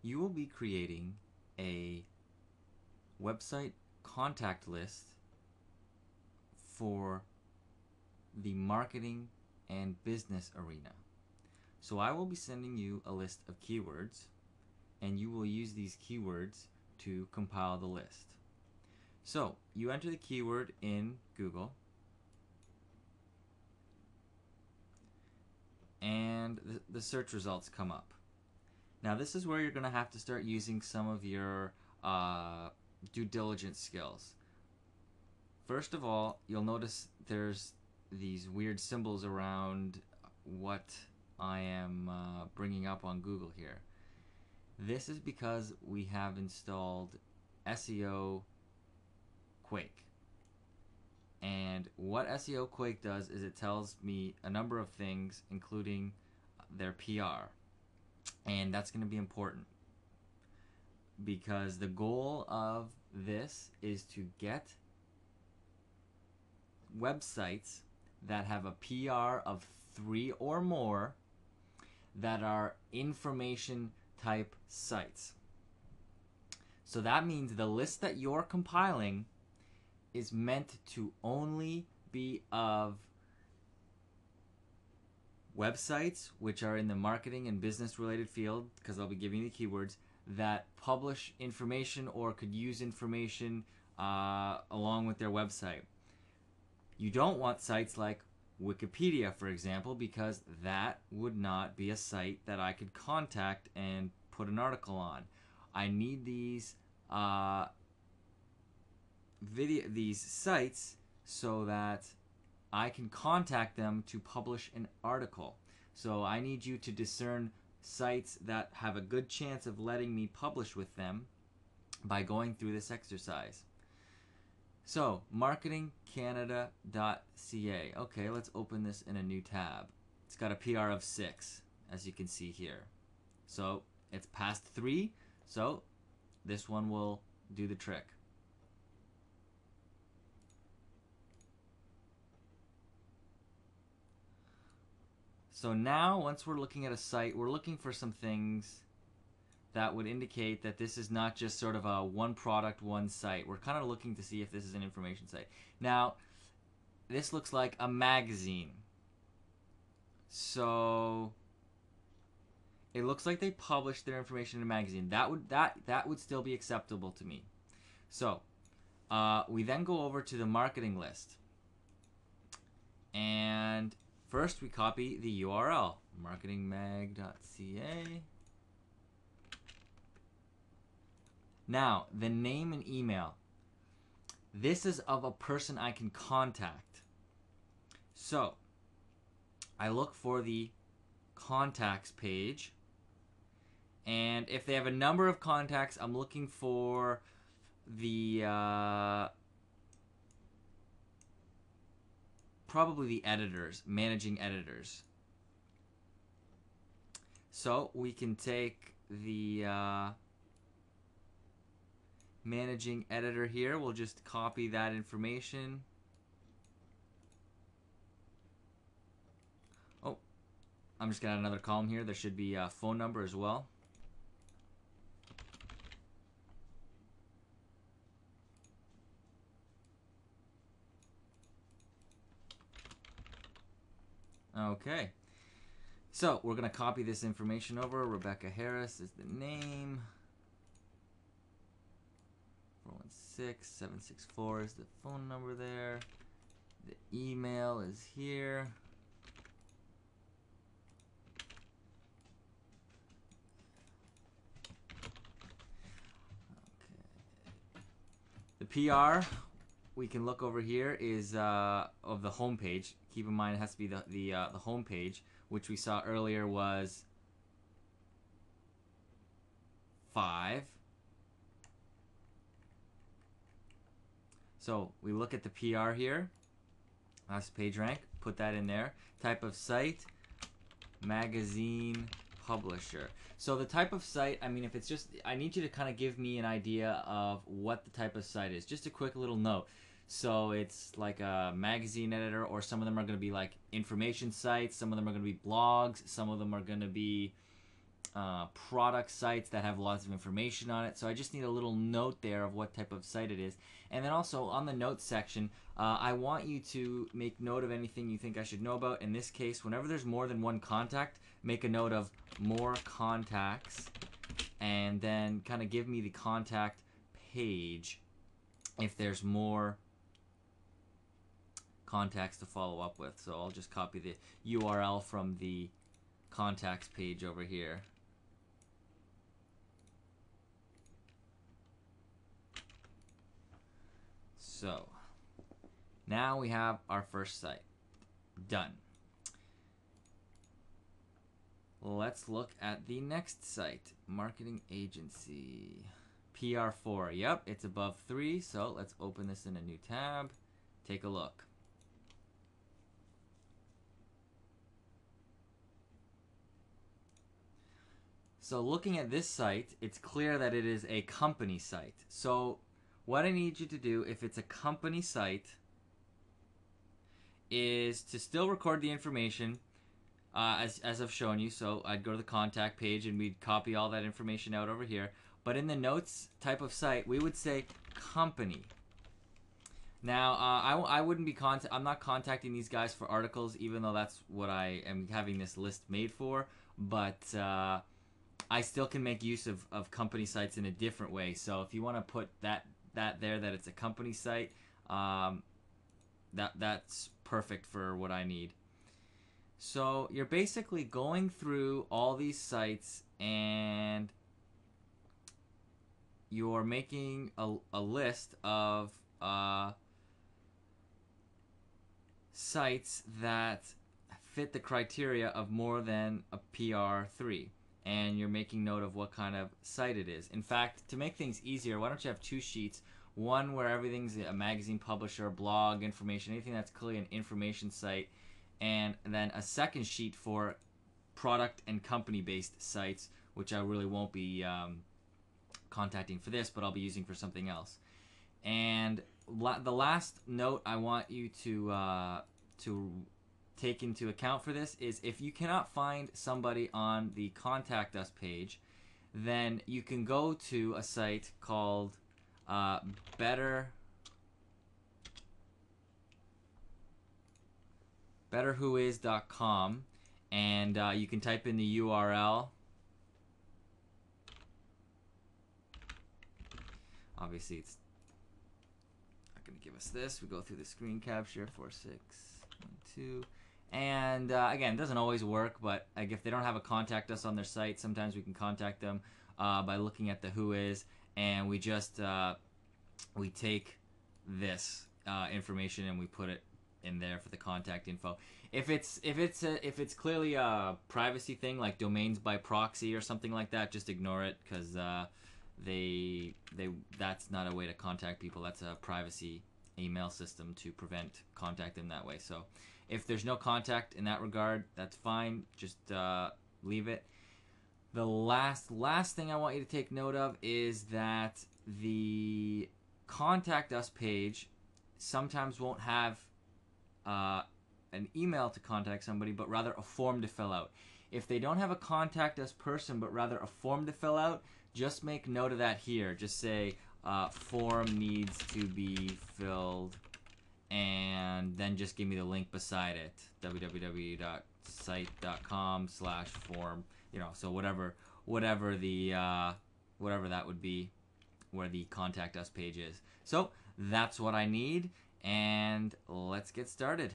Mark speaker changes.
Speaker 1: you will be creating a website contact list for the marketing and business arena. So I will be sending you a list of keywords, and you will use these keywords to compile the list. So you enter the keyword in Google, and the search results come up. Now this is where you're going to have to start using some of your due diligence skills. First of all, you'll notice there's these weird symbols around what I am bringing up on Google here. This is because we have installed SEO Quake. And what SEO Quake does is it tells me a number of things, including their PR. And that's going to be important, because the goal of this is to get websites that have a PR of 3 or more that are information type sites. So that means the list that you're compiling is meant to only be of websites which are in the marketing and business related field, because I'll be giving you the keywords, that publish information or could use information along with their website. You don't want sites like Wikipedia, for example, because that would not be a site that I could contact and put an article on. I need these these sites so that I can contact them to publish an article. So I need you to discern sites that have a good chance of letting me publish with them by going through this exercise. So, marketingcanada.ca. Okay, let's open this in a new tab. It's got a PR of 6, as you can see here. So, it's past 3, so this one will do the trick. So now, once we're looking at a site, we're looking for some things that would indicate that this is not just sort of a one product, one site. We're kind of looking to see if this is an information site. Now, this looks like a magazine. So it looks like they published their information in a magazine. That would still be acceptable to me. So we then go over to the marketing list, and first we copy the URL, marketingmag.ca. Now, the name and email. This is of a person I can contact. So, I look for the contacts page. And if they have a number of contacts, I'm looking for the probably the editors, managing editors. So, we can take the managing editor here. We'll just copy that information. Oh, I'm just gonna add another column here. There should be a phone number as well. Okay, so we're gonna copy this information over. Rebecca Harris is the name. 416-764 is the phone number there. The email is here. Okay. The PR we can look over here is of the home page. Keep in mind it has to be the home page, which we saw earlier was 5. So we look at the PR here, last page rank, put that in there. Type of site, magazine publisher. So the type of site, I mean, if it's just, I need you to kind of give me an idea of what the type of site is. Just a quick little note. So it's like a magazine editor, or some of them are going to be like information sites, some of them are going to be blogs, some of them are going to be product sites that have lots of information on it. So I just need a little note there of what type of site it is. And then also on the notes section, I want you to make note of anything you think I should know about. In this case, whenever there's more than one contact, make a note of more contacts, and then kind of give me the contact page if there's more contacts to follow up with. So I'll just copy the URL from the contacts page over here. So now we have our first site done. Let's look at the next site, marketing agency. PR4, yep, it's above 3, so let's open this in a new tab. Take a look. So looking at this site, it's clear that it is a company site. So what I need you to do, if it's a company site, is to still record the information as I've shown you. So I'd go to the contact page and we'd copy all that information out over here. But in the notes type of site, we would say company. Now, I wouldn't be I'm not contacting these guys for articles, even though that's what I am having this list made for. But I still can make use of company sites in a different way. So if you want to put that there, that it's a company site, that's perfect for what I need. So you're basically going through all these sites and you're making a list of sites that fit the criteria of more than a PR3, and you're making note of what kind of site it is. In fact, to make things easier, why don't you have two sheets, one where everything's a magazine publisher, blog, information, anything that's clearly an information site, and then a second sheet for product and company based sites, which I really won't be contacting for this, but I'll be using for something else. And the last note I want you to take into account for this is, if you cannot find somebody on the Contact Us page, then you can go to a site called betterwhois.com, and you can type in the URL. Obviously, it's not going to give us this. We go through the screen capture, 4612. And again, it doesn't always work, but like, if they don't have a contact us on their site, sometimes we can contact them by looking at the who is, and we just we take this information and we put it in there for the contact info. If it's clearly a privacy thing, like domains by proxy or something like that, just ignore it, because that's not a way to contact people. That's a privacy email system to prevent contacting them that way. So if there's no contact in that regard, that's fine. Just leave it. The last thing I want you to take note of is that the Contact Us page sometimes won't have an email to contact somebody, but rather a form to fill out. If they don't have a Contact Us person, but rather a form to fill out, just make note of that here. Just say form needs to be filled, and then just give me the link beside it, www.site.com/form. You know, so whatever that would be, where the Contact Us page is. So that's what I need, and let's get started.